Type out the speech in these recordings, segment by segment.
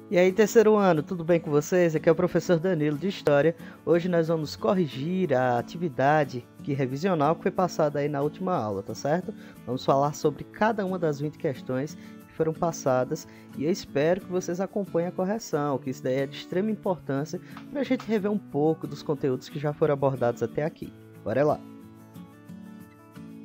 E aí, terceiro ano, tudo bem com vocês? Aqui é o professor Danilo de História. Hoje nós vamos corrigir a atividade revisional que foi passada aí na última aula, tá certo? Vamos falar sobre cada uma das 20 questões que foram passadas e eu espero que vocês acompanhem a correção, que isso daí é de extrema importância para a gente rever um pouco dos conteúdos que já foram abordados até aqui. Bora lá!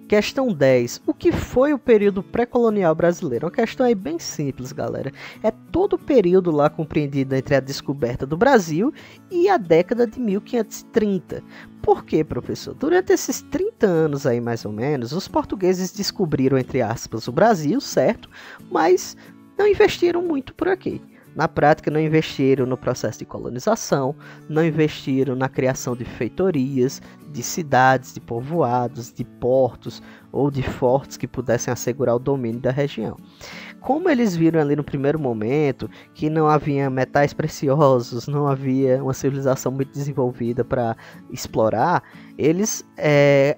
Questão 10. O que foi o período pré-colonial brasileiro? Uma questão aí bem simples, galera. É todo o período lá compreendido entre a descoberta do Brasil e a década de 1530. Por quê, professor? Durante esses 30 anos aí, mais ou menos, os portugueses descobriram, entre aspas, o Brasil, certo? Mas não investiram muito por aqui. Na prática, não investiram no processo de colonização, não investiram na criação de feitorias, de cidades, de povoados, de portos ou de fortes que pudessem assegurar o domínio da região. Como eles viram ali no primeiro momento que não havia metais preciosos, não havia uma civilização muito desenvolvida para explorar, eles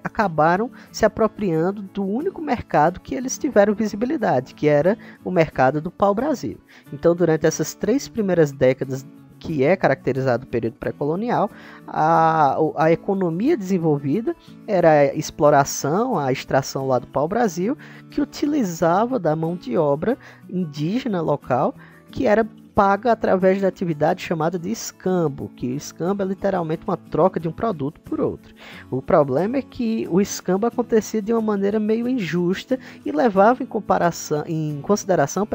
acabaram se apropriando do único mercado que eles tiveram visibilidade, que era o mercado do pau-brasil. Então, durante essas 3 primeiras décadas, que é caracterizado o período pré-colonial, a economia desenvolvida era a exploração, a extração lá do pau-brasil, que utilizava da mão de obra indígena local, que era paga através da atividade chamada de escambo, que o escambo é literalmente uma troca de um produto por outro. O problema é que o escambo acontecia de uma maneira meio injusta e levava em consideração,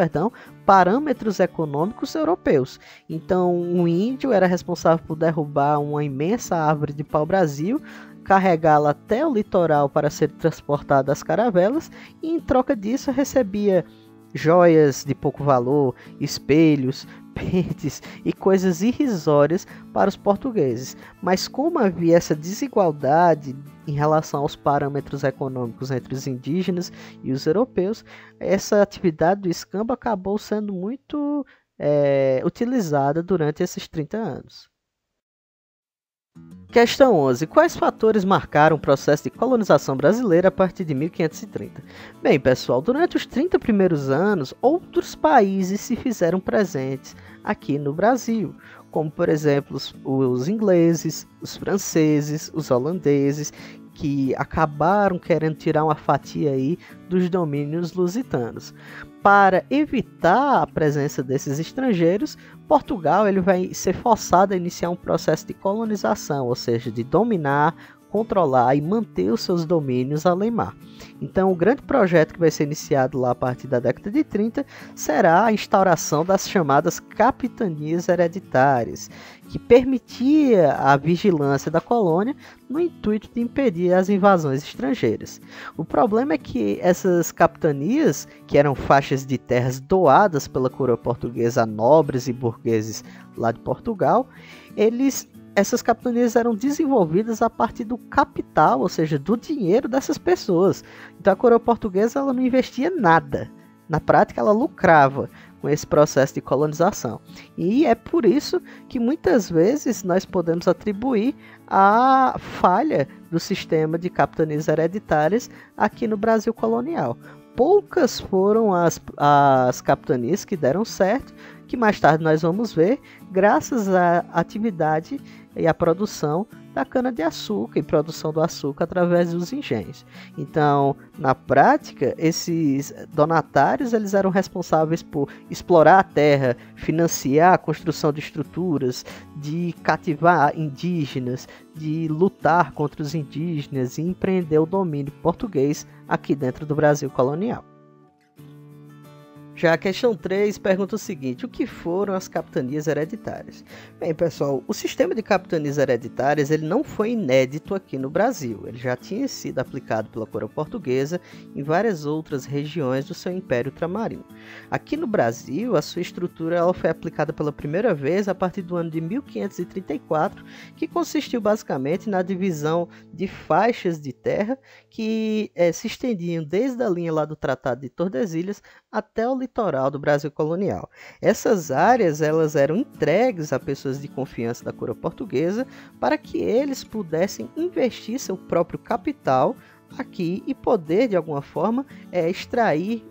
parâmetros econômicos europeus. Então, um índio era responsável por derrubar uma imensa árvore de pau-brasil, carregá-la até o litoral para ser transportada às caravelas e, em troca disso, recebia joias de pouco valor, espelhos, pentes e coisas irrisórias para os portugueses. Mas como havia essa desigualdade em relação aos parâmetros econômicos entre os indígenas e os europeus, essa atividade do escambo acabou sendo muito utilizada durante esses 30 anos. Questão 11. Quais fatores marcaram o processo de colonização brasileira a partir de 1530? Bem, pessoal, durante os 30 primeiros anos, outros países se fizeram presentes aqui no Brasil, como, por exemplo, os ingleses, os franceses, os holandeses, que acabaram querendo tirar uma fatia aí dos domínios lusitanos. Para evitar a presença desses estrangeiros, Portugal ele vai ser forçado a iniciar um processo de colonização, ou seja, de dominar, controlar e manter os seus domínios além-mar. Então, o grande projeto que vai ser iniciado lá a partir da década de 30 será a instauração das chamadas capitanias hereditárias, que permitia a vigilância da colônia no intuito de impedir as invasões estrangeiras. O problema é que essas capitanias, que eram faixas de terras doadas pela coroa portuguesa a nobres e burgueses lá de Portugal, essas capitanias eram desenvolvidas a partir do capital, ou seja, do dinheiro dessas pessoas. Então a coroa portuguesa ela não investia nada. Na prática, ela lucrava com esse processo de colonização. E é por isso que muitas vezes nós podemos atribuir a falha do sistema de capitanias hereditárias aqui no Brasil colonial. Poucas foram as capitanias que deram certo, que mais tarde nós vamos ver, graças à atividade e à produção da cana-de-açúcar e produção do açúcar através dos engenhos. Então, na prática, esses donatários eles eram responsáveis por explorar a terra, financiar a construção de estruturas, de cativar indígenas, de lutar contra os indígenas e empreender o domínio português aqui dentro do Brasil colonial. Já a questão 3 pergunta o seguinte: o que foram as capitanias hereditárias? Bem, pessoal, o sistema de capitanias hereditárias ele não foi inédito aqui no Brasil. Ele já tinha sido aplicado pela coroa portuguesa em várias outras regiões do seu Império Ultramarino. Aqui no Brasil, a sua estrutura ela foi aplicada pela primeira vez a partir do ano de 1534, que consistiu basicamente na divisão de faixas de terra que se estendiam desde a linha lá do Tratado de Tordesilhas até o litoral do Brasil colonial. Essas áreas elas eram entregues a pessoas de confiança da coroa portuguesa para que eles pudessem investir seu próprio capital aqui e poder, de alguma forma, extrair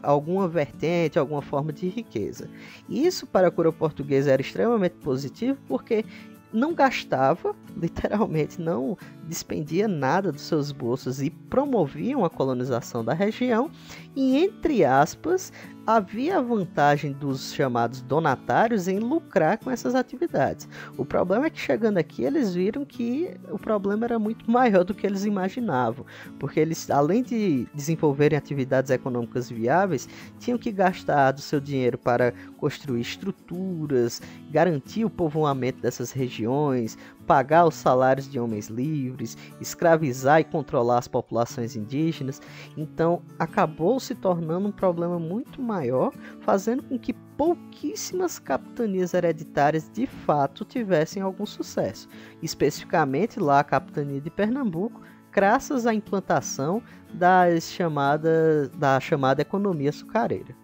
alguma vertente, alguma forma de riqueza. Isso para a coroa portuguesa era extremamente positivo, porque não gastava, literalmente não despendia nada dos seus bolsos e promoviam a colonização da região, e, entre aspas, havia a vantagem dos chamados donatários em lucrar com essas atividades. O problema é que, chegando aqui, eles viram que o problema era muito maior do que eles imaginavam, porque eles, além de desenvolverem atividades econômicas viáveis, tinham que gastar do seu dinheiro para construir estruturas, garantir o povoamento dessas regiões, pagar os salários de homens livres, escravizar e controlar as populações indígenas. Então acabou se tornando um problema muito maior, fazendo com que pouquíssimas capitanias hereditárias de fato tivessem algum sucesso, especificamente lá a capitania de Pernambuco, graças à implantação da chamada economia açucareira.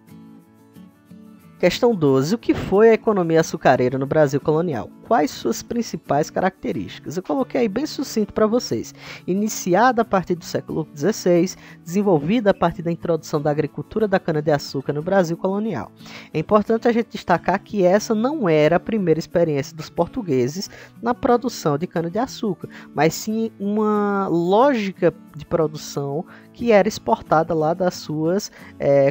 Questão 12. O que foi a economia açucareira no Brasil colonial? Quais suas principais características? Eu coloquei aí bem sucinto para vocês. Iniciada a partir do século XVI, desenvolvida a partir da introdução da agricultura da cana-de-açúcar no Brasil colonial. É importante a gente destacar que essa não era a primeira experiência dos portugueses na produção de cana-de-açúcar, mas sim uma lógica de produção que era exportada lá das suas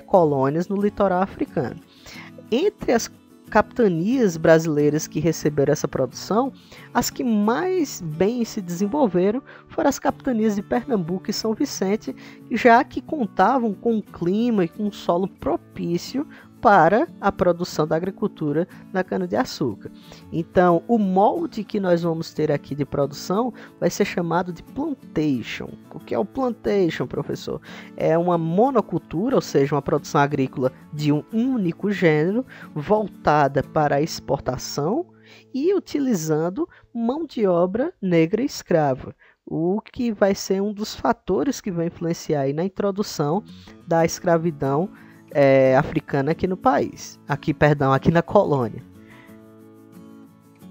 colônias no litoral africano. Entre as capitanias brasileiras que receberam essa produção, as que mais bem se desenvolveram foram as capitanias de Pernambuco e São Vicente, já que contavam com um clima e com um solo propício para a produção da agricultura da cana-de-açúcar. Então, o molde que nós vamos ter aqui de produção vai ser chamado de plantation. O que é o plantation, professor? É uma monocultura, ou seja, uma produção agrícola de um único gênero, voltada para a exportação e utilizando mão de obra negra e escrava, o que vai ser um dos fatores que vai influenciar aí na introdução da escravidão africana aqui no país, aqui na colônia.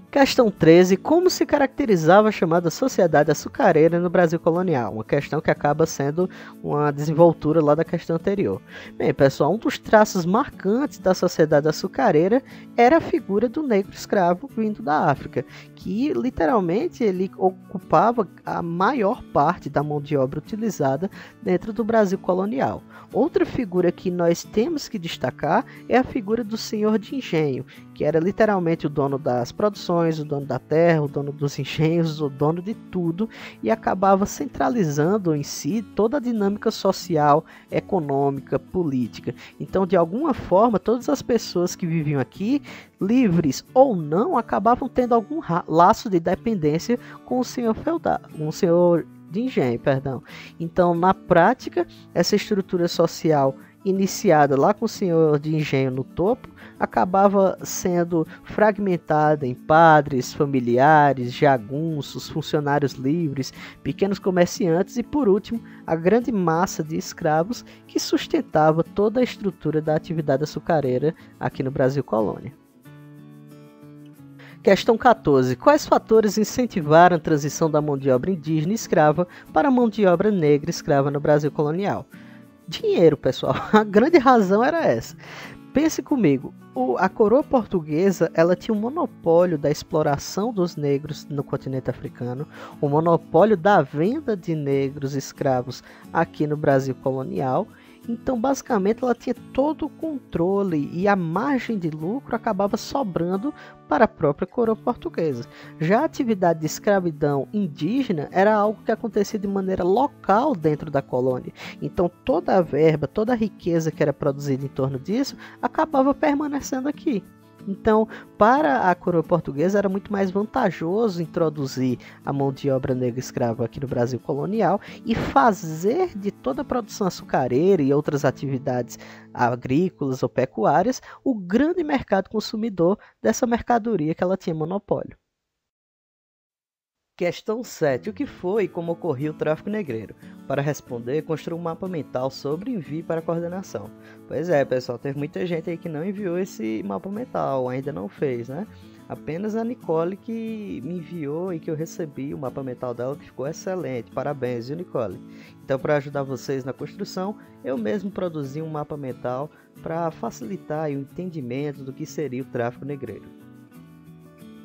Questão 13. Como se caracterizava a chamada sociedade açucareira no Brasil colonial? Uma questão que acaba sendo uma desenvoltura lá da questão anterior. Bem, pessoal, um dos traços marcantes da sociedade açucareira era a figura do negro escravo vindo da África, que literalmente ele ocupava a maior parte da mão de obra utilizada dentro do Brasil colonial. Outra figura que nós temos que destacar é a figura do senhor de engenho, que era literalmente o dono das produções, o dono da terra, o dono dos engenhos, o dono de tudo, e acabava centralizando em si toda a dinâmica social, econômica, política. Então, de alguma forma, todas as pessoas que viviam aqui, livres ou não, acabavam tendo algum laço de dependência com o senhor feudal, com o senhor de engenho, perdão. Então, na prática, essa estrutura social iniciada lá com o senhor de engenho no topo, acabava sendo fragmentada em padres, familiares, jagunços, funcionários livres, pequenos comerciantes e, por último, a grande massa de escravos que sustentava toda a estrutura da atividade açucareira aqui no Brasil colônia. Questão 14. Quais fatores incentivaram a transição da mão de obra indígena e escrava para a mão de obra negra escrava no Brasil colonial? Dinheiro, pessoal. A grande razão era essa. Pense comigo, a coroa portuguesa ela tinha um monopólio da exploração dos negros no continente africano, o monopólio da venda de negros escravos aqui no Brasil colonial. Então, basicamente, ela tinha todo o controle e a margem de lucro acabava sobrando para a própria coroa portuguesa. Já a atividade de escravidão indígena era algo que acontecia de maneira local dentro da colônia. Então, toda a verba, toda a riqueza que era produzida em torno disso acabava permanecendo aqui. Então, para a coroa portuguesa era muito mais vantajoso introduzir a mão de obra negra escrava aqui no Brasil colonial e fazer de toda a produção açucareira e outras atividades agrícolas ou pecuárias o grande mercado consumidor dessa mercadoria que ela tinha monopólio. Questão 7. O que foi e como ocorreu o tráfico negreiro? Para responder, construa um mapa mental sobre envio para coordenação. Pois é, pessoal, teve muita gente aí que não enviou esse mapa mental, ainda não fez, né? Apenas a Nicole que me enviou e que eu recebi o mapa mental dela, que ficou excelente. Parabéns, viu, Nicole? Então, para ajudar vocês na construção, eu mesmo produzi um mapa mental para facilitar o entendimento do que seria o tráfico negreiro.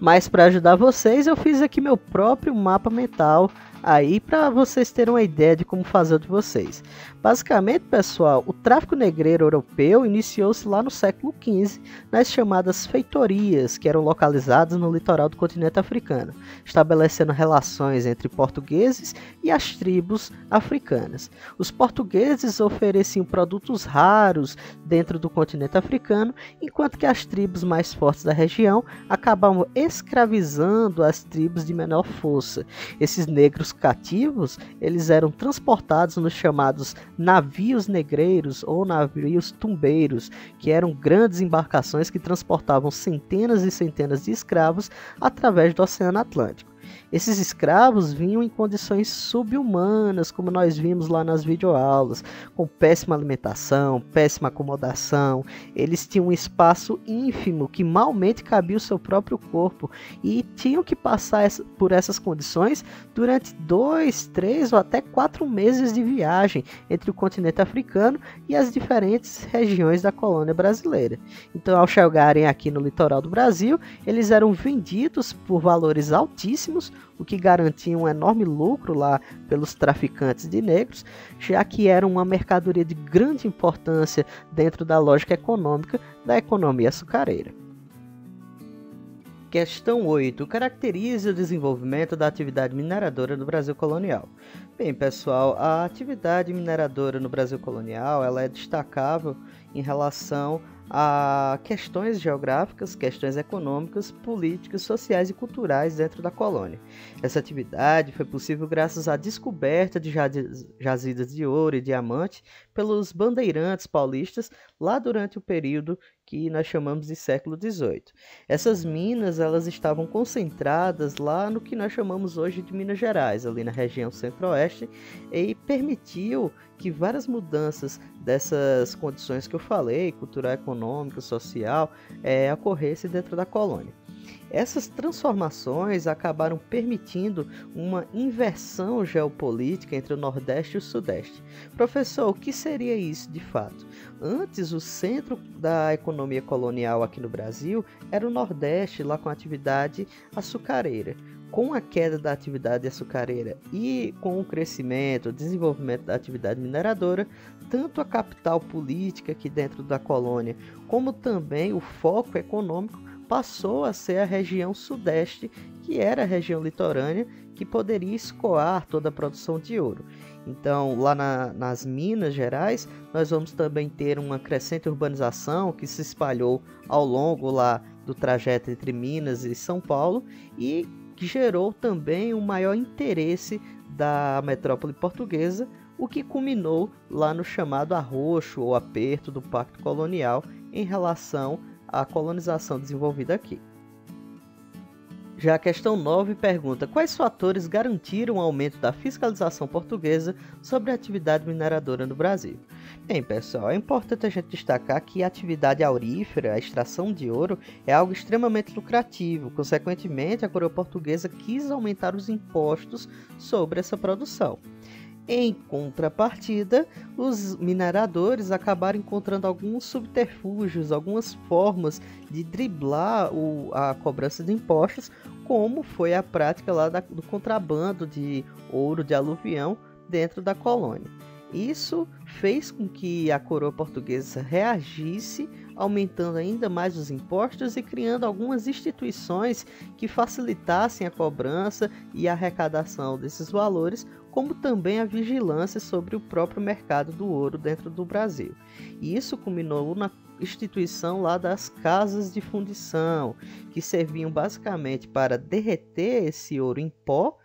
Mas para ajudar vocês, eu fiz aqui meu próprio mapa mental aí para vocês terem uma ideia de como fazer o de vocês. Basicamente, pessoal, o tráfico negreiro europeu iniciou-se lá no século XV nas chamadas feitorias, que eram localizadas no litoral do continente africano, estabelecendo relações entre portugueses e as tribos africanas. Os portugueses ofereciam produtos raros dentro do continente africano, enquanto que as tribos mais fortes da região acabavam escravizando as tribos de menor força. Esses negros cativos, eles eram transportados nos chamados navios negreiros ou navios tumbeiros, que eram grandes embarcações que transportavam centenas e centenas de escravos através do Oceano Atlântico. Esses escravos vinham em condições subhumanas, como nós vimos lá nas videoaulas, com péssima alimentação, péssima acomodação. Eles tinham um espaço ínfimo que malmente cabia o seu próprio corpo e tinham que passar por essas condições durante 2, 3 ou até 4 meses de viagem entre o continente africano e as diferentes regiões da colônia brasileira. Então, ao chegarem aqui no litoral do Brasil, eles eram vendidos por valores altíssimos, o que garantia um enorme lucro lá pelos traficantes de negros, já que era uma mercadoria de grande importância dentro da lógica econômica da economia açucareira. Questão 8. Caracteriza o desenvolvimento da atividade mineradora no Brasil colonial. Bem, pessoal, a atividade mineradora no Brasil colonial ela é destacável em relação a questões geográficas, questões econômicas, políticas, sociais e culturais dentro da colônia. Essa atividade foi possível graças à descoberta de jazidas de ouro e diamante pelos bandeirantes paulistas lá durante o período que nós chamamos de século XVIII. Essas minas elas estavam concentradas lá no que nós chamamos hoje de Minas Gerais, ali na região centro-oeste, e permitiu que várias mudanças dessas condições que eu falei, cultural, econômica, social, ocorressem dentro da colônia. Essas transformações acabaram permitindo uma inversão geopolítica entre o Nordeste e o Sudeste. Professor, o que seria isso de fato? Antes, o centro da economia colonial aqui no Brasil era o Nordeste, lá com a atividade açucareira. Com a queda da atividade açucareira e com o crescimento, o desenvolvimento da atividade mineradora, tanto a capital política aqui dentro da colônia, como também o foco econômico passou a ser a região sudeste, que era a região litorânea, que poderia escoar toda a produção de ouro. Então, lá nas Minas Gerais, nós vamos também ter uma crescente urbanização que se espalhou ao longo lá do trajeto entre Minas e São Paulo e que gerou também um maior interesse da metrópole portuguesa, o que culminou lá no chamado arroxo ou aperto do Pacto Colonial em relação à colonização desenvolvida aqui. Já a questão 9 pergunta: quais fatores garantiram o aumento da fiscalização portuguesa sobre a atividade mineradora no Brasil? Bem, pessoal, é importante a gente destacar que a atividade aurífera, a extração de ouro, é algo extremamente lucrativo. Consequentemente, a coroa portuguesa quis aumentar os impostos sobre essa produção. Em contrapartida, os mineradores acabaram encontrando alguns subterfúgios, algumas formas de driblar a cobrança de impostos, como foi a prática lá do contrabando de ouro de aluvião dentro da colônia. Isso fez com que a coroa portuguesa reagisse, aumentando ainda mais os impostos e criando algumas instituições que facilitassem a cobrança e a arrecadação desses valores, como também a vigilância sobre o próprio mercado do ouro dentro do Brasil. E isso culminou na instituição lá das casas de fundição, que serviam basicamente para derreter esse ouro em pó,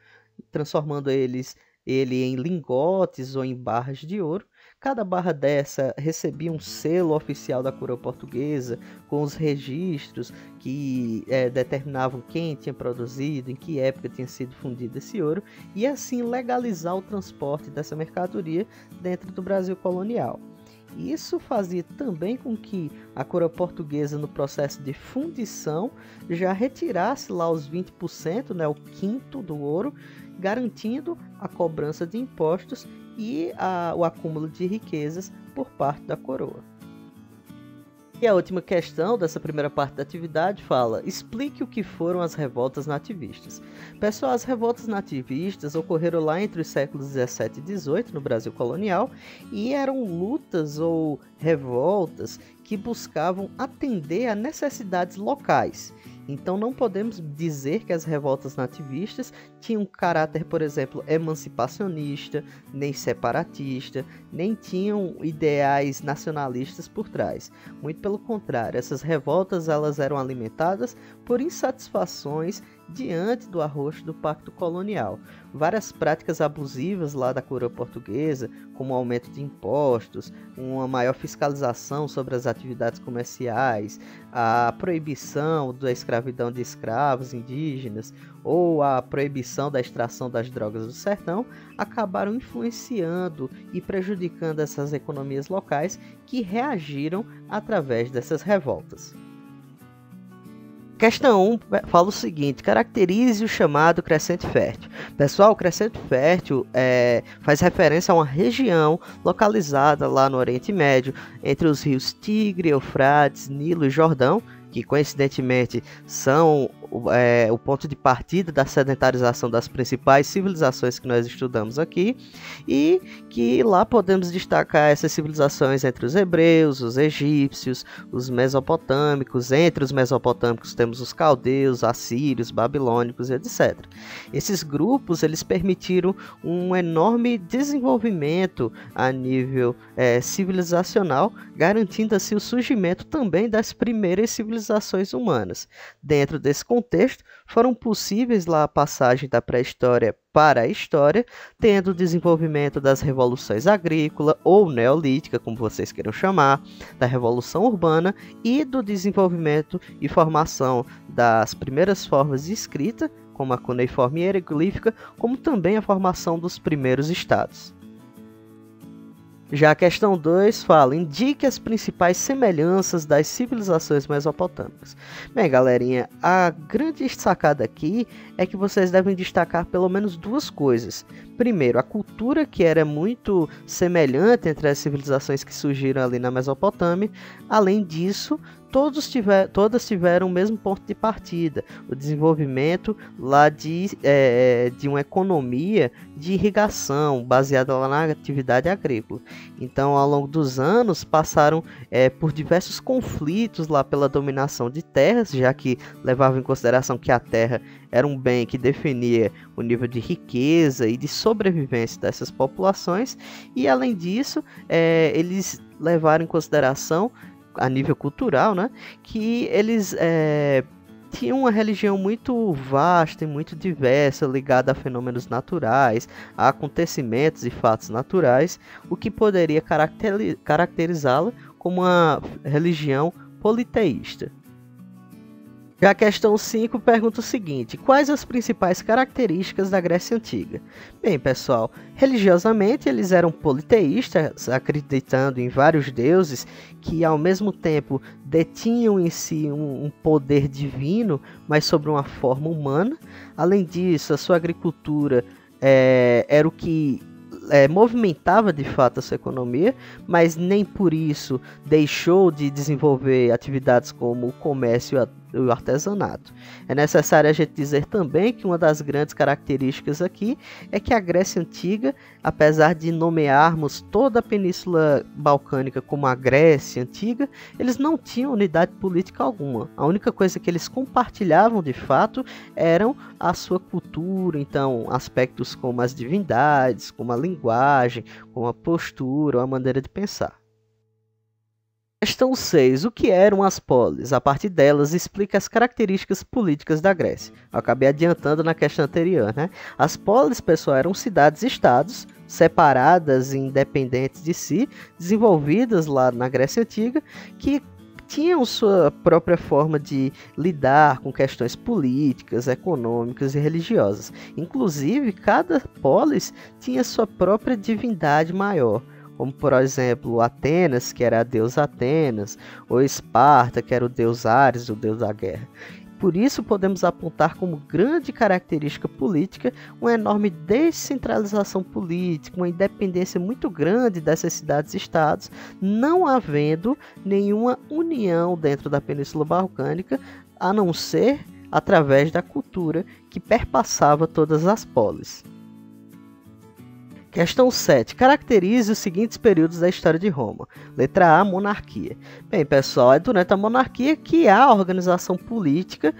transformando ele em lingotes ou em barras de ouro. Cada barra dessa recebia um selo oficial da coroa portuguesa, com os registros que determinavam quem tinha produzido, em que época tinha sido fundido esse ouro, e assim legalizar o transporte dessa mercadoria dentro do Brasil colonial. Isso fazia também com que a coroa portuguesa, no processo de fundição, já retirasse lá os 20%, né, o quinto do ouro, garantindo a cobrança de impostos e o acúmulo de riquezas por parte da coroa. E a última questão dessa primeira parte da atividade fala: explique o que foram as revoltas nativistas. Pessoal, as revoltas nativistas ocorreram lá entre os séculos 17 e 18 no Brasil colonial e eram lutas ou revoltas que buscavam atender a necessidades locais. Então não podemos dizer que as revoltas nativistas tinham um caráter, por exemplo, emancipacionista, nem separatista, nem tinham ideais nacionalistas por trás. Muito pelo contrário, essas revoltas elas eram alimentadas por insatisfações diante do arroxo do Pacto Colonial. Várias práticas abusivas lá da coroa portuguesa, como o aumento de impostos, uma maior fiscalização sobre as atividades comerciais, a proibição da escravidão de escravos indígenas ou a proibição da extração das drogas do sertão, acabaram influenciando e prejudicando essas economias locais que reagiram através dessas revoltas. Questão 1 fala o seguinte: caracterize o chamado crescente fértil. Pessoal, o crescente fértil faz referência a uma região localizada lá no Oriente Médio, entre os rios Tigre, Eufrates, Nilo e Jordão, que coincidentemente são o ponto de partida da sedentarização das principais civilizações que nós estudamos aqui, e que lá podemos destacar essas civilizações entre os hebreus, os egípcios, os mesopotâmicos. Entre os mesopotâmicos temos os caldeus, assírios, babilônicos e etc. Esses grupos eles permitiram um enorme desenvolvimento a nível civilizacional, garantindo assim o surgimento também das primeiras civilizações humanas. Dentro desse contexto, foram possíveis lá a passagem da pré-história para a história, tendo o desenvolvimento das revoluções agrícola ou neolítica, como vocês queiram chamar, da revolução urbana e do desenvolvimento e formação das primeiras formas de escrita, como a cuneiforme hieroglífica, como também a formação dos primeiros estados. Já a questão 2 fala: indique as principais semelhanças das civilizações mesopotâmicas. Bem, galerinha, a grande sacada aqui é que vocês devem destacar pelo menos duas coisas. Primeiro, a cultura, que era muito semelhante entre as civilizações que surgiram ali na Mesopotâmia. Além disso, todas tiveram o mesmo ponto de partida: o desenvolvimento lá de uma economia de irrigação baseada lá na atividade agrícola. Então, ao longo dos anos, passaram por diversos conflitos lá pela dominação de terras, já que levavam em consideração que a terra era um bem que definia o nível de riqueza e de sobrevivência dessas populações, e além disso, eles levaram em consideração, a nível cultural, né, que eles tinham uma religião muito vasta e muito diversa, ligada a fenômenos naturais, a acontecimentos e fatos naturais, o que poderia caracterizá-la como uma religião politeísta. Já a questão 5 pergunta o seguinte: quais as principais características da Grécia Antiga? Bem, pessoal, religiosamente eles eram politeístas, acreditando em vários deuses que ao mesmo tempo detinham em si um poder divino, mas sob uma forma humana. Além disso, a sua agricultura era o que movimentava de fato a sua economia, mas nem por isso deixou de desenvolver atividades como o comércio e o artesanato. É necessário a gente dizer também que uma das grandes características aqui é que a Grécia Antiga, apesar de nomearmos toda a Península Balcânica como a Grécia Antiga, eles não tinham unidade política alguma. A única coisa que eles compartilhavam de fato eram a sua cultura, então aspectos como as divindades, como a linguagem, como a postura ou a maneira de pensar. Questão 6. O que eram as polis? A partir delas, explica as características políticas da Grécia. Eu acabei adiantando na questão anterior, né? As polis, pessoal, eram cidades-estados separadas e independentes de si, desenvolvidas lá na Grécia Antiga, que tinham sua própria forma de lidar com questões políticas, econômicas e religiosas. Inclusive, cada polis tinha sua própria divindade maior. como por exemplo Atenas, que era a deusa Atenas, ou Esparta, que era o deus Ares, o deus da guerra. Por isso, podemos apontar como grande característica política uma enorme descentralização política, uma independência muito grande dessas cidades-estados, não havendo nenhuma união dentro da Península Balcânica, a não ser através da cultura que perpassava todas as polis. Questão 7. Caracterize os seguintes períodos da história de Roma. Letra A, monarquia. Bem, pessoal, é durante a monarquia que há a organização política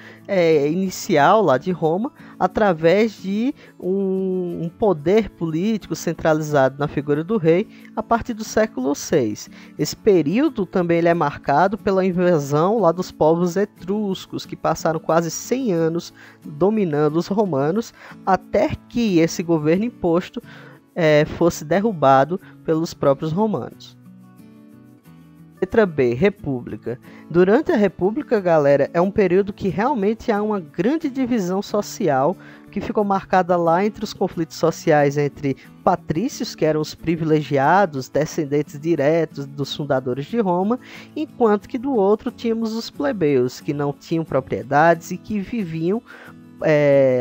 inicial lá de Roma, através de um poder político centralizado na figura do rei, a partir do século VI. Esse período também ele é marcado pela invasão lá dos povos etruscos, que passaram quase 100 anos dominando os romanos, até que esse governo imposto fosse derrubado pelos próprios romanos. Letra B, República. Durante a República, galera, é um período que realmente há uma grande divisão social que ficou marcada lá entre os conflitos sociais entre patrícios, que eram os privilegiados, descendentes diretos dos fundadores de Roma, enquanto que do outro tínhamos os plebeus, que não tinham propriedades e que viviam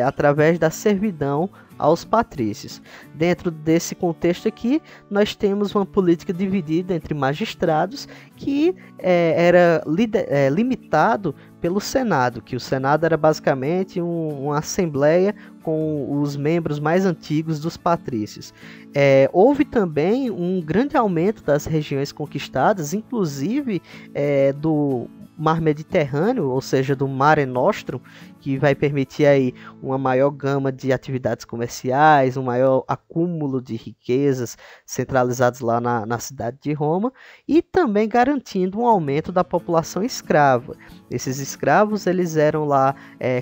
através da servidão aos patrícios. Dentro desse contexto aqui, nós temos uma política dividida entre magistrados que era limitado pelo Senado, que o Senado era basicamente uma assembleia com os membros mais antigos dos patrícios. Houve também um grande aumento das regiões conquistadas, inclusive do Mar Mediterrâneo, ou seja, do Mare Nostrum, que vai permitir aí uma maior gama de atividades comerciais, um maior acúmulo de riquezas centralizados lá na cidade de Roma, e também garantindo um aumento da população escrava. Esses escravos eles eram lá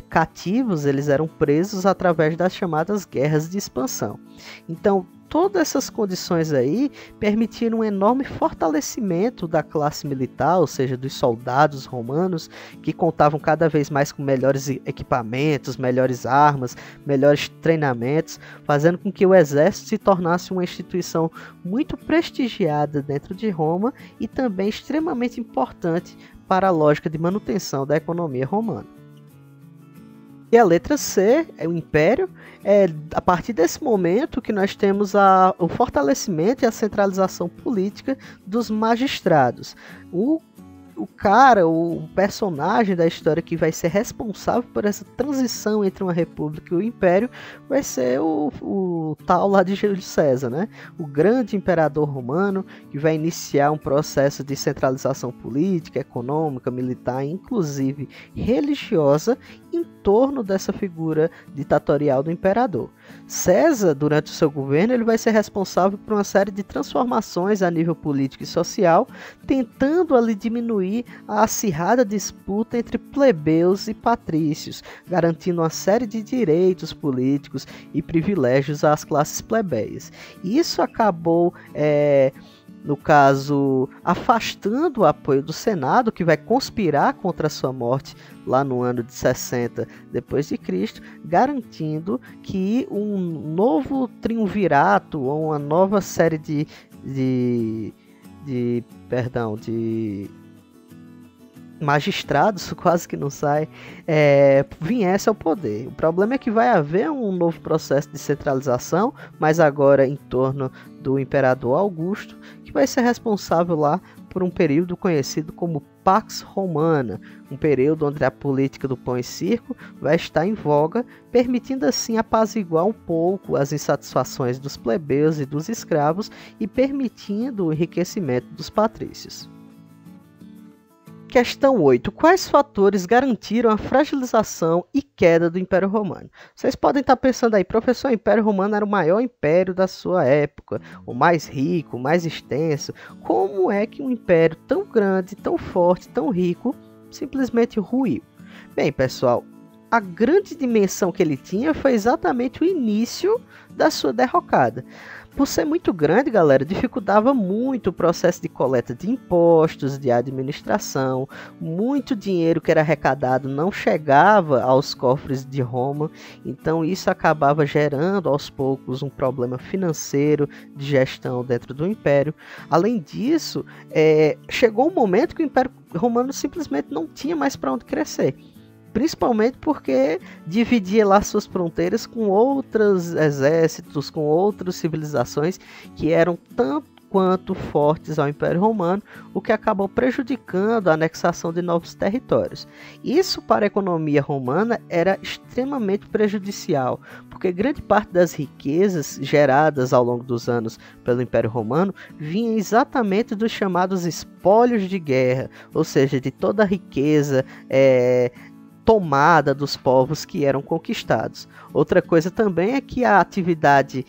cativos, eles eram presos através das chamadas guerras de expansão. Então, todas essas condições aí permitiram um enorme fortalecimento da classe militar, ou seja, dos soldados romanos, que contavam cada vez mais com melhores equipamentos, melhores armas, melhores treinamentos, fazendo com que o exército se tornasse uma instituição muito prestigiada dentro de Roma e também extremamente importante para a lógica de manutenção da economia romana. E a letra C é o Império. A partir desse momento que nós temos o fortalecimento e a centralização política dos magistrados. O personagem da história que vai ser responsável por essa transição entre uma república e o império vai ser o tal lá de Júlio César, né? O grande imperador romano que vai iniciar um processo de centralização política, econômica, militar, inclusive religiosa, em torno dessa figura ditatorial do imperador. César, durante o seu governo, ele vai ser responsável por uma série de transformações a nível político e social, tentando ali diminuir a acirrada disputa entre plebeus e patrícios, garantindo uma série de direitos políticos e privilégios às classes plebeias. Isso acabou no caso, afastando o apoio do Senado, que vai conspirar contra a sua morte lá no ano de 60 depois de Cristo, garantindo que um novo triunvirato ou uma nova série de magistrados, quase que não sai, viesse ao poder. O problema é que vai haver um novo processo de centralização, mas agora em torno do imperador Augusto, que vai ser responsável lá por um período conhecido como Pax Romana, um período onde a política do pão e circo vai estar em voga, permitindo assim apaziguar um pouco as insatisfações dos plebeus e dos escravos e permitindo o enriquecimento dos patrícios. Questão 8. Quais fatores garantiram a fragilização e queda do Império Romano? Vocês podem estar pensando aí, professor, o Império Romano era o maior império da sua época, o mais rico, o mais extenso. Como é que um império tão grande, tão forte, tão rico, simplesmente ruiu? Bem, pessoal, a grande dimensão que ele tinha foi exatamente o início da sua derrocada. Por ser muito grande, galera, dificultava muito o processo de coleta de impostos, de administração. Muito dinheiro que era arrecadado não chegava aos cofres de Roma, então isso acabava gerando aos poucos um problema financeiro de gestão dentro do Império. Além disso, chegou um momento que o Império Romano simplesmente não tinha mais para onde crescer. Principalmente porque dividia lá suas fronteiras com outros exércitos, com outras civilizações que eram tanto quanto fortes ao Império Romano, o que acabou prejudicando a anexação de novos territórios. Isso para a economia romana era extremamente prejudicial, porque grande parte das riquezas geradas ao longo dos anos pelo Império Romano vinha exatamente dos chamados espólios de guerra, ou seja, de toda a riqueza tomada dos povos que eram conquistados. Outra coisa também é que a atividade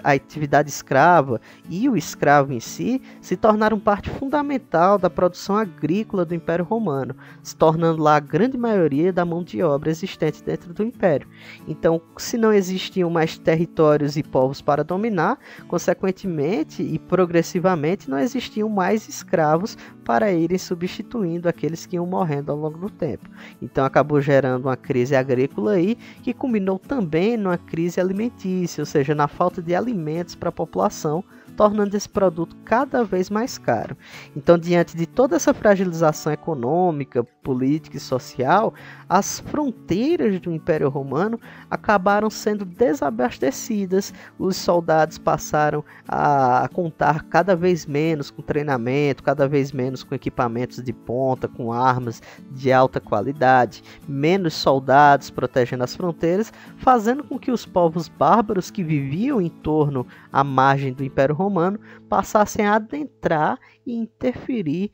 a atividade escrava e o escravo em si se tornaram parte fundamental da produção agrícola do Império Romano, se tornando lá a grande maioria da mão de obra existente dentro do Império. Então, se não existiam mais territórios e povos para dominar, consequentemente e progressivamente não existiam mais escravos para irem substituindo aqueles que iam morrendo ao longo do tempo. Então acabou gerando uma crise agrícola aí, que culminou também numa crise alimentícia, ou seja, na falta de alimentos para a população, tornando esse produto cada vez mais caro. Então, diante de toda essa fragilização econômica, política e social, as fronteiras do Império Romano acabaram sendo desabastecidas, os soldados passaram a contar cada vez menos com treinamento, cada vez menos com equipamentos de ponta, com armas de alta qualidade, menos soldados protegendo as fronteiras, fazendo com que os povos bárbaros que viviam em torno à margem do Império Romano passassem a adentrar e interferir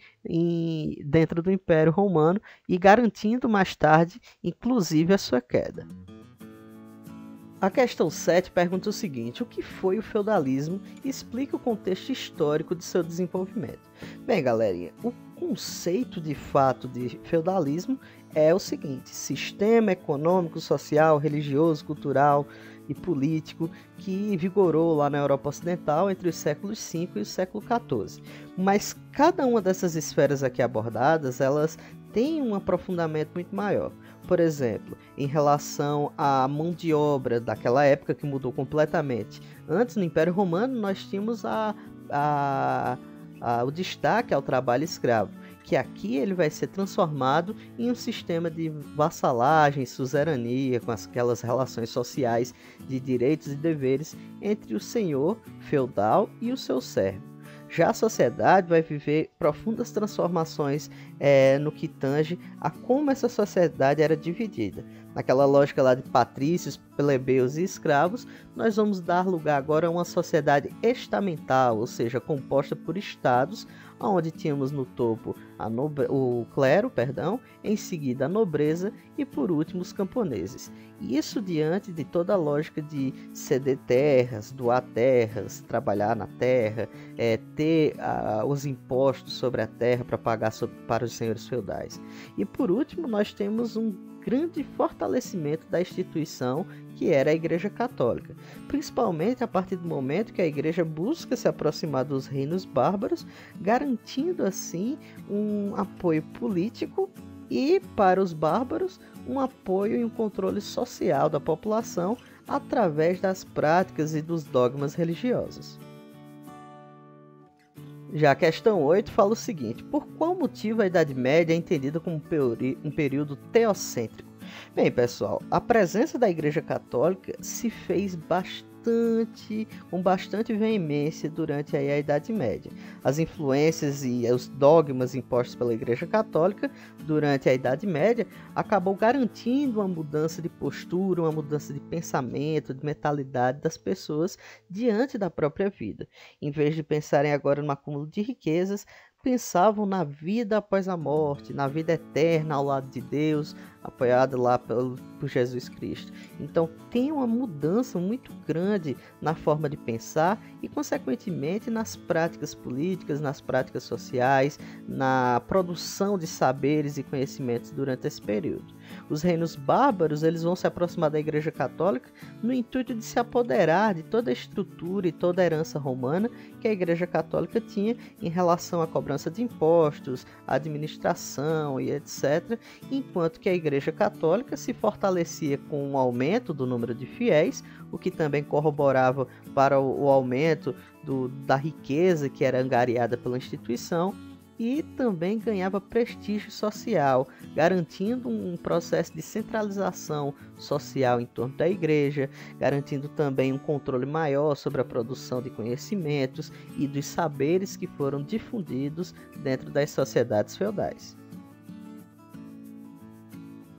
dentro do Império Romano e garantindo mais tarde, inclusive, a sua queda. A questão 7 pergunta o seguinte: o que foi o feudalismo? E explica o contexto histórico de seu desenvolvimento. Bem, galerinha, o conceito de fato de feudalismo é o seguinte: sistema econômico, social, religioso, cultural e político que vigorou lá na Europa Ocidental entre os séculos V e o século XIV. Mas cada uma dessas esferas aqui abordadas, elas têm um aprofundamento muito maior. Por exemplo, em relação à mão de obra daquela época, que mudou completamente. Antes, no Império Romano, nós tínhamos o destaque ao trabalho escravo, que aqui ele vai ser transformado em um sistema de vassalagem, suzerania, com aquelas relações sociais de direitos e deveres entre o senhor feudal e o seu servo. Já a sociedade vai viver profundas transformações no que tange a como essa sociedade era dividida. Naquela lógica lá de patrícios, plebeus e escravos, nós vamos dar lugar agora a uma sociedade estamental, ou seja, composta por estados, onde tínhamos no topo o clero, em seguida a nobreza e por último os camponeses. E isso diante de toda a lógica de ceder terras, doar terras, trabalhar na terra, ter os impostos sobre a terra para pagar para os senhores feudais. E por último nós temos um grande fortalecimento da instituição que era a Igreja Católica, principalmente a partir do momento que a Igreja busca se aproximar dos reinos bárbaros, garantindo assim um apoio político e, para os bárbaros, um apoio e um controle social da população através das práticas e dos dogmas religiosos. Já a questão 8 fala o seguinte: por qual motivo a Idade Média é entendida como um período teocêntrico? Bem, pessoal, a presença da Igreja Católica se fez com bastante veemência durante a Idade Média. As influências e os dogmas impostos pela Igreja Católica durante a Idade Média acabou garantindo uma mudança de postura, uma mudança de pensamento, de mentalidade das pessoas diante da própria vida. Em vez de pensarem agora no acúmulo de riquezas, pensavam na vida após a morte, na vida eterna ao lado de Deus, apoiada lá por Jesus Cristo. Então tem uma mudança muito grande na forma de pensar e, consequentemente, nas práticas políticas, nas práticas sociais, na produção de saberes e conhecimentos durante esse período. Os reinos bárbaros eles vão se aproximar da Igreja Católica no intuito de se apoderar de toda a estrutura e toda a herança romana que a Igreja Católica tinha em relação à cobrança de impostos, administração e etc., enquanto que a Igreja Católica se fortalecia com o aumento do número de fiéis, o que também corroborava para o aumento da riqueza que era angariada pela instituição, e também ganhava prestígio social, garantindo um processo de centralização social em torno da igreja, garantindo também um controle maior sobre a produção de conhecimentos e dos saberes que foram difundidos dentro das sociedades feudais.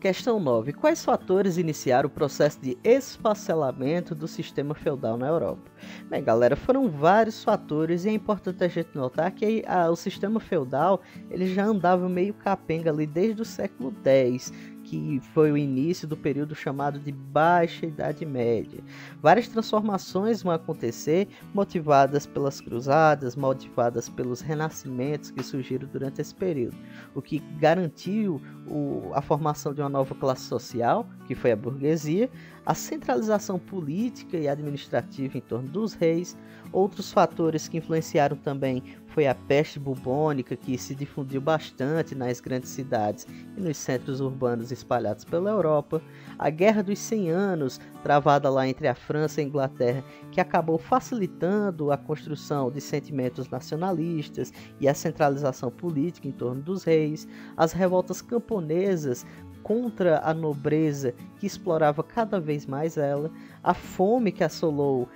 Questão 9. Quais fatores iniciaram o processo de esfacelamento do sistema feudal na Europa? Bem, galera, foram vários fatores e é importante a gente notar que o sistema feudal ele já andava meio capenga ali desde o século X, que foi o início do período chamado de Baixa Idade Média. Várias transformações vão acontecer, motivadas pelas cruzadas, motivadas pelos renascimentos que surgiram durante esse período, o que garantiu a formação de uma nova classe social, que foi a burguesia, a centralização política e administrativa em torno dos reis. Outros fatores que influenciaram também foi a peste bubônica, que se difundiu bastante nas grandes cidades e nos centros urbanos espalhados pela Europa, a Guerra dos 100 Anos, travada lá entre a França e a Inglaterra, que acabou facilitando a construção de sentimentos nacionalistas e a centralização política em torno dos reis, as revoltas camponesas contra a nobreza que explorava cada vez mais ela, a fome que assolou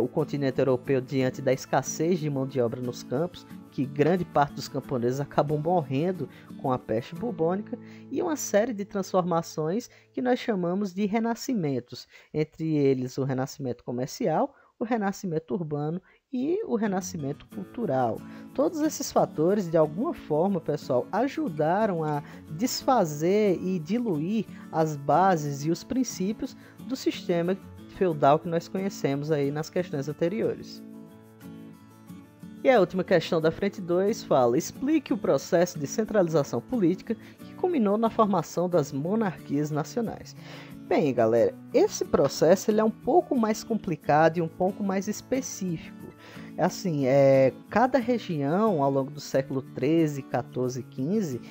o continente europeu diante da escassez de mão de obra nos campos, que grande parte dos camponeses acabam morrendo com a peste bubônica, e uma série de transformações que nós chamamos de renascimentos, entre eles o renascimento comercial, o renascimento urbano e o renascimento cultural. Todos esses fatores, de alguma forma, pessoal, ajudaram a desfazer e diluir as bases e os princípios do sistema feudal que nós conhecemos aí nas questões anteriores. E a última questão da frente 2 fala: explique o processo de centralização política que culminou na formação das monarquias nacionais. Bem, galera, esse processo ele é um pouco mais complicado e um pouco mais específico. Assim, cada região ao longo do século 13, 14 e 15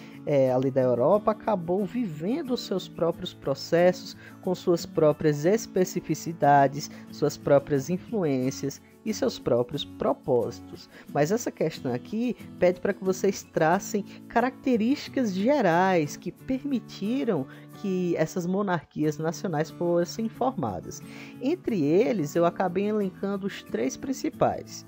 ali da Europa acabou vivendo os seus próprios processos com suas próprias especificidades, suas próprias influências e seus próprios propósitos. Mas essa questão aqui pede para que vocês tracem características gerais que permitiram que essas monarquias nacionais fossem formadas. Entre eles, eu acabei elencando os 3 principais.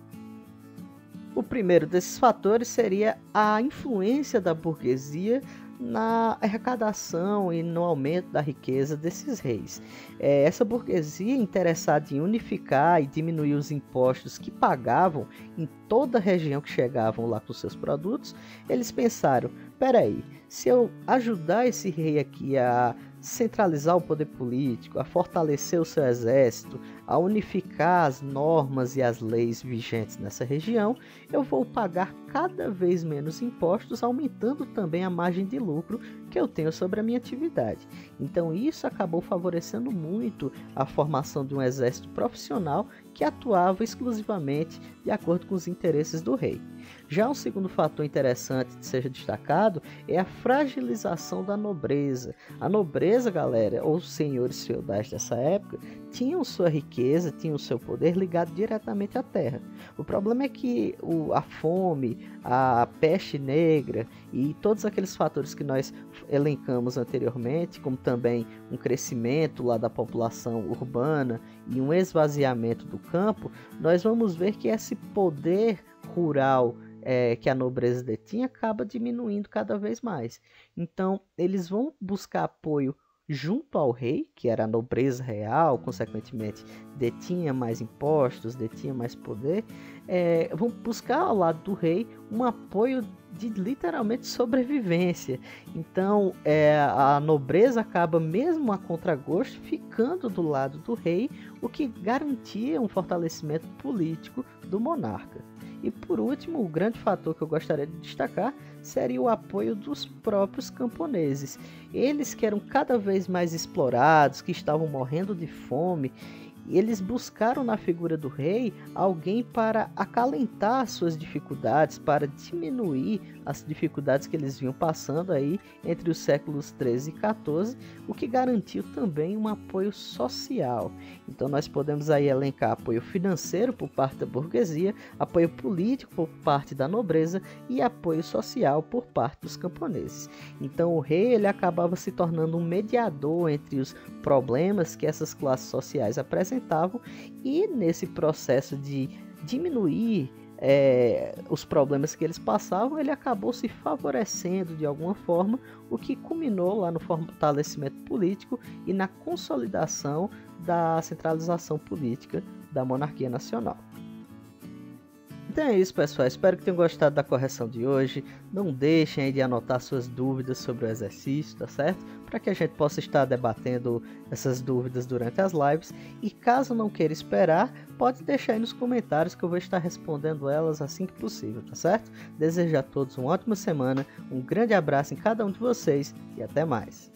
O primeiro desses fatores seria a influência da burguesia na arrecadação e no aumento da riqueza desses reis. Essa burguesia interessada em unificar e diminuir os impostos que pagavam em toda a região que chegavam lá com seus produtos, eles pensaram: peraí, se eu ajudar esse rei aqui a centralizar o poder político, a fortalecer o seu exército, a unificar as normas e as leis vigentes nessa região, eu vou pagar cada vez menos impostos, aumentando também a margem de lucro que eu tenho sobre a minha atividade. Então isso acabou favorecendo muito a formação de um exército profissional que atuava exclusivamente de acordo com os interesses do rei. Já um segundo fator interessante que seja destacado é a fragilização da nobreza. A nobreza, galera, ou os senhores feudais dessa época, tinham sua riqueza, tinham seu poder ligado diretamente à terra. O problema é que a fome, a peste negra e todos aqueles fatores que nós elencamos anteriormente, como também um crescimento lá da população urbana e um esvaziamento do campo, nós vamos ver que esse poder rural que a nobreza detinha acaba diminuindo cada vez mais. Então eles vão buscar apoio junto ao rei, que era a nobreza real, consequentemente detinha mais impostos, detinha mais poder, vão buscar ao lado do rei um apoio de literalmente sobrevivência. Então a nobreza acaba, mesmo a contragosto, ficando do lado do rei, o que garantia um fortalecimento político do monarca. E por último, o grande fator que eu gostaria de destacar seria o apoio dos próprios camponeses. Eles que eram cada vez mais explorados, que estavam morrendo de fome, eles buscaram na figura do rei alguém para acalentar suas dificuldades, para diminuir as dificuldades que eles vinham passando aí entre os séculos 13 e 14, o que garantiu também um apoio social. Então nós podemos aí elencar apoio financeiro por parte da burguesia, apoio político por parte da nobreza e apoio social por parte dos camponeses. Então o rei ele acabava se tornando um mediador entre os problemas que essas classes sociais apresentavam, e nesse processo de diminuir os problemas que eles passavam, ele acabou se favorecendo de alguma forma, o que culminou lá no fortalecimento político e na consolidação da centralização política da monarquia nacional. Então é isso, pessoal, espero que tenham gostado da correção de hoje. Não deixem aí de anotar suas dúvidas sobre o exercício, tá certo? Para que a gente possa estar debatendo essas dúvidas durante as lives. E caso não queira esperar, pode deixar aí nos comentários que eu vou estar respondendo elas assim que possível, tá certo? Desejo a todos uma ótima semana, um grande abraço em cada um de vocês e até mais.